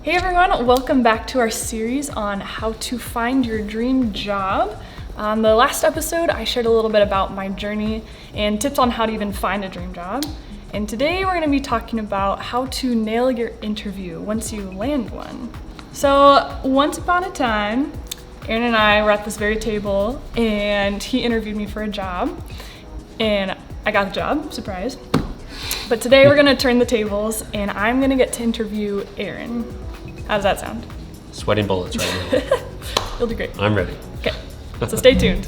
Hey everyone, welcome back to our series on how to find your dream job. On the last episode, I shared a little bit about my journey and tips on how to even find a dream job. And today we're going to be talking about how to nail your interview once you land one. So once upon a time, Aaron and I were at this very table and he interviewed me for a job and I got the job, surprise. But today we're going to turn the tables and I'm going to get to interview Aaron. How does that sound? Sweating bullets right now. You'll do great. I'm ready. Okay, so stay tuned.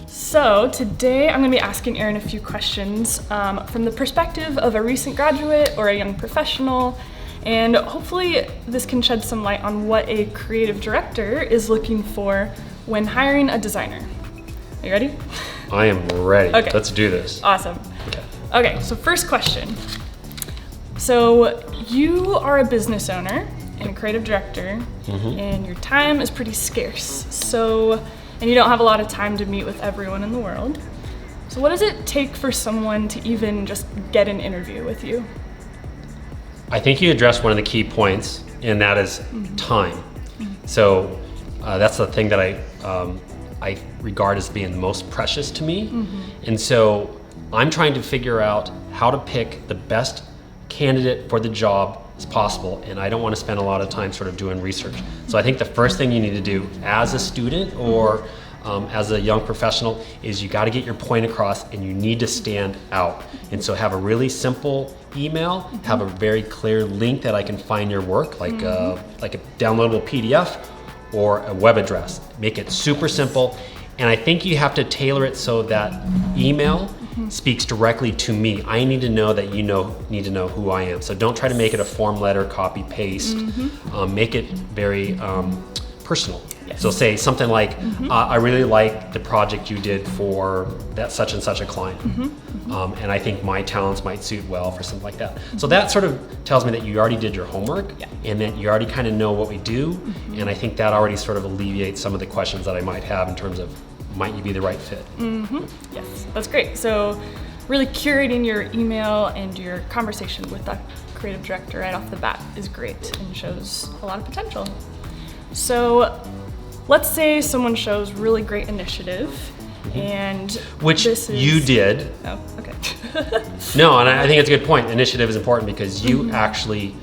So today I'm going to be asking Aaron a few questions from the perspective of a recent graduate or a young professional, and hopefully this can shed some light on what a creative director is looking for when hiring a designer. Are you ready? I am ready. Okay. Let's do this. Awesome. Okay, so first question. So you are a business owner and a creative director, and your time is pretty scarce. And you don't have a lot of time to meet with everyone in the world. So what does it take for someone to even just get an interview with you? I think you addressed one of the key points, and that is time. So that's the thing that I regard as being the most precious to me. And so I'm trying to figure out how to pick the best candidate for the job as possible, and I don't want to spend a lot of time sort of doing research. So I think the first thing you need to do as a student or as a young professional is you got to get your point across and you need to stand out. And so have a really simple email, have a very clear link that I can find your work, like a downloadable PDF or a web address. Make it super simple. And I think you have to tailor it so that email speaks directly to me. I need to know that you need to know who I am. So don't try to make it a form letter, copy, paste. Make it very personal. So say something like, I really like the project you did for that such and such a client. And I think my talents might suit well for something like that. So that sort of tells me that you already did your homework and that you already kind of know what we do. And I think that already sort of alleviates some of the questions that I might have in terms of, might you be the right fit? Yes, that's great. So really curating your email and your conversation with that creative director right off the bat is great and shows a lot of potential. So let's say someone shows really great initiative and which you did. Oh, okay. No, and I think it's a good point. Initiative is important because you actually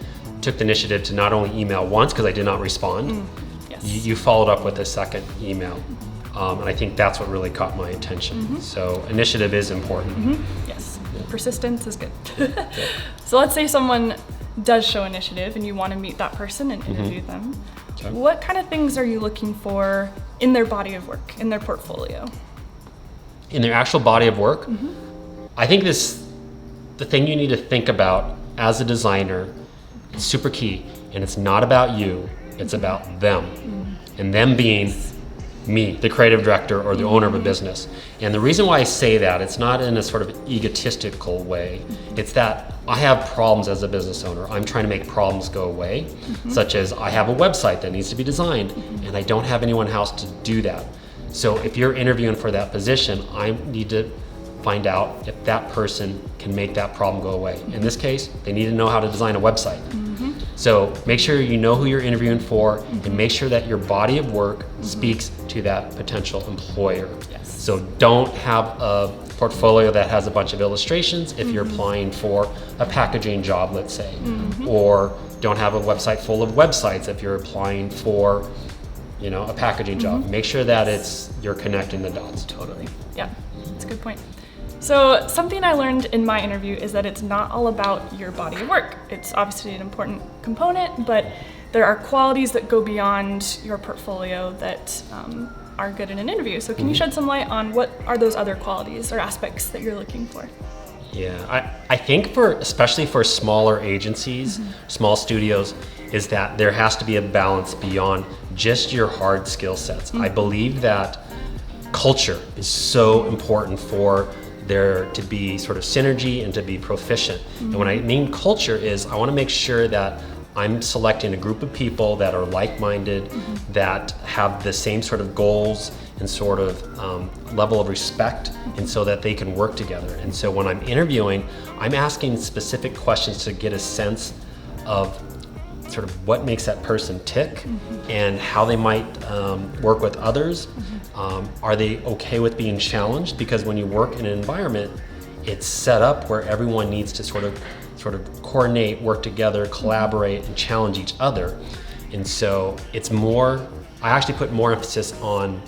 took the initiative to not only email once, because I did not respond, you followed up with a second email. And I think that's what really caught my attention. So initiative is important. Yes, persistence is good. So let's say someone does show initiative and you want to meet that person and interview them. What kind of things are you looking for in their body of work, in their portfolio? In their actual body of work, I think the thing you need to think about as a designer is super key, and it's not about you, it's about them, and them being me, the creative director or the owner of a business. And the reason why I say that, it's not in a sort of egotistical way, it's that I have problems as a business owner. I'm trying to make problems go away, such as I have a website that needs to be designed and I don't have anyone else to do that. So if you're interviewing for that position, I need to find out if that person can make that problem go away. In this case, they need to know how to design a website. So make sure you know who you're interviewing for and make sure that your body of work speaks to that potential employer. So don't have a portfolio that has a bunch of illustrations if you're applying for a packaging job, let's say, or don't have a website full of websites if you're applying for, a packaging job. Make sure that you're connecting the dots. Totally. Yeah, that's a good point. So something I learned in my interview is that it's not all about your body of work. It's obviously an important component, but there are qualities that go beyond your portfolio that are good in an interview. So can you shed some light on what are those other qualities or aspects that you're looking for? Yeah, I think especially for smaller agencies, small studios, is that there has to be a balance beyond just your hard skill sets. I believe that culture is so important for there to be sort of synergy and to be proficient. And when I mean culture is, I want to make sure that I'm selecting a group of people that are like-minded, that have the same sort of goals and sort of level of respect, and so that they can work together. And so when I'm interviewing, I'm asking specific questions to get a sense of sort of what makes that person tick, and how they might work with others. Are they okay with being challenged? Because when you work in an environment, it's set up where everyone needs to sort of coordinate, work together, collaborate, and challenge each other. And so it's more, I actually put more emphasis on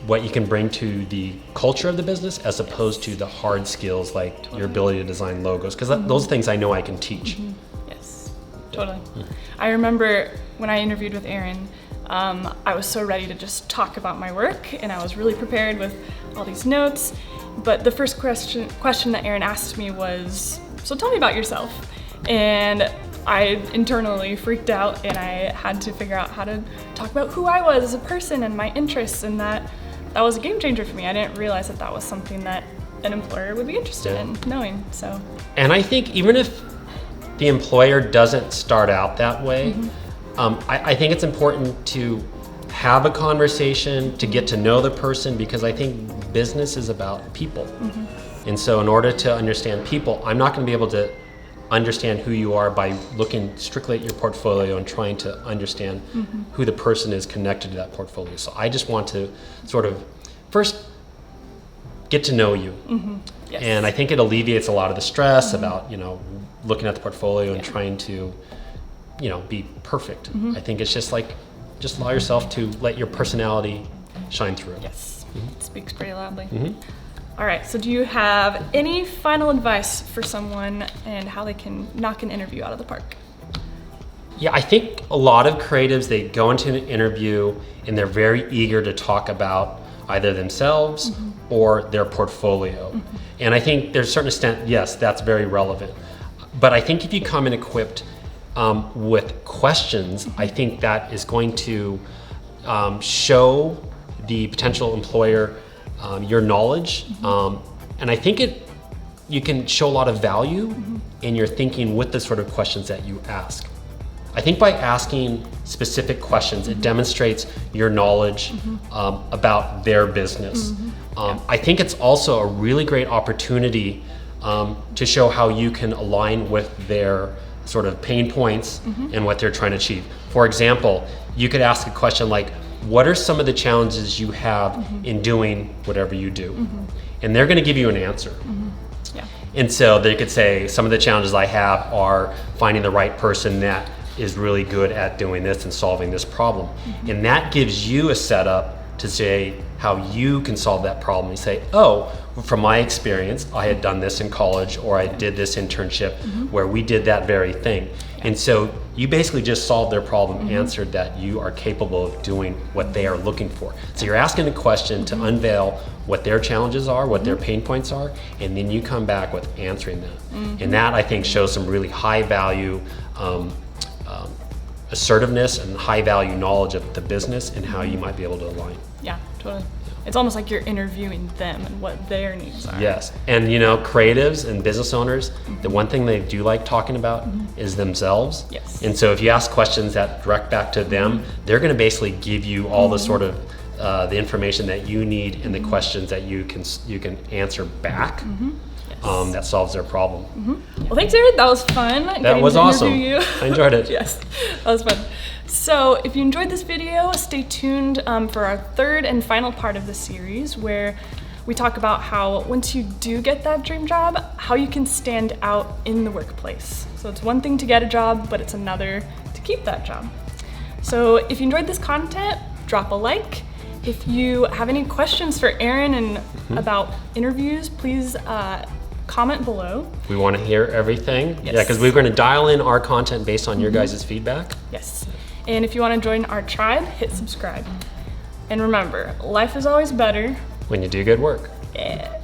what you can bring to the culture of the business, as opposed to the hard skills like your ability to design logos, because those things I know I can teach. Yes, totally. I remember when I interviewed with Aaron, I was so ready to just talk about my work, and I was really prepared with all these notes. But the first question that Aaron asked me was, so tell me about yourself. And I internally freaked out, and I had to figure out how to talk about who I was as a person and my interests, and that was a game changer for me. I didn't realize that was something that an employer would be interested in knowing. So. And I think even if the employer doesn't start out that way, I think it's important to have a conversation, to get to know the person, because I think business is about people. And so in order to understand people, I'm not going to be able to understand who you are by looking strictly at your portfolio and trying to understand who the person is connected to that portfolio. So I just want to sort of first get to know you. Yes. And I think it alleviates a lot of the stress about, looking at the portfolio and trying to, be perfect. I think it's just allow yourself to let your personality shine through. Yes, it speaks pretty loudly. All right, so do you have any final advice for someone and how they can knock an interview out of the park? Yeah, I think a lot of creatives, they go into an interview and they're very eager to talk about either themselves or their portfolio. And I think there's a certain extent, yes, that's very relevant. But I think if you come in equipped with questions, I think that is going to show the potential employer your knowledge, and I think you can show a lot of value in your thinking with the sort of questions that you ask. I think by asking specific questions, it demonstrates your knowledge about their business. I think it's also a really great opportunity to show how you can align with their sort of pain points and what they're trying to achieve. For example, you could ask a question like, what are some of the challenges you have in doing whatever you do? And they're going to give you an answer. Yeah. And so they could say, some of the challenges I have are finding the right person that is really good at doing this and solving this problem. And that gives you a setup to say how you can solve that problem. You say, oh, from my experience, I had done this in college, or I did this internship where we did that very thing. And so you basically just solved their problem, answered that you are capable of doing what they are looking for. So you're asking a question to unveil what their challenges are, what their pain points are, and then you come back with answering them. And that, I think, shows some really high value assertiveness and high value knowledge of the business and how you might be able to align. Yeah, totally. It's almost like you're interviewing them and what their needs are. Yes, and creatives and business owners, the one thing they do like talking about is themselves. Yes. And so if you ask questions that direct back to them, they're going to basically give you all the sort of the information that you need and the questions that you can answer back. That solves their problem. Well, thanks, Aaron. That was fun. That was awesome. You. I enjoyed it. Yes, that was fun. So if you enjoyed this video, stay tuned for our third and final part of the series, where we talk about how once you do get that dream job, how you can stand out in the workplace. So it's one thing to get a job, but it's another to keep that job. So if you enjoyed this content, drop a like. If you have any questions for Aaron and about interviews, please comment below. We want to hear everything. Yes. Yeah, because we're going to dial in our content based on your guys' feedback. Yes. And if you want to join our tribe, hit subscribe. And remember, life is always better when you do good work. Yeah.